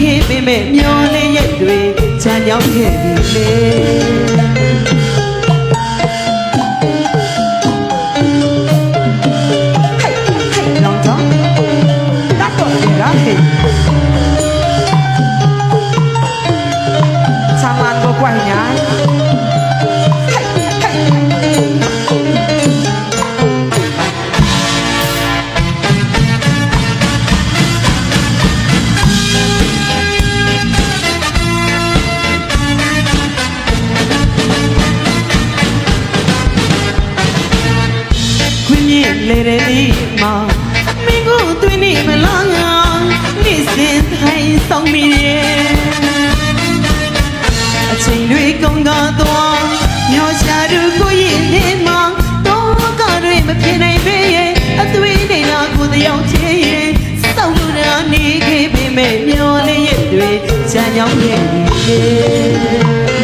ခဲ့ပေမဲ့မျောလေးရက်တွေချမ်းကြောင်းခဲ့ပြီလေလောင်တော့တတ်တော့ရဟဲ့ချမ်းလာတော့ကွာညာလေလေဒီမှာမင်းကိုသွင်းနေမလားနေစင်ထိုင်ဆောင်မိရဲ့အချိန်တွေကုန်တော့မျောချရကိုရင်နေမှာတော့ကတွေမပြေနိုင်ပေရဲ့အသွေးနေတာကိုတယောက်ချင်းရဲ့စောက်လို့ရနေခဲ့ပေမဲ့မျောလေးရဲ့တွေချမ်းကြောင်းရဲ့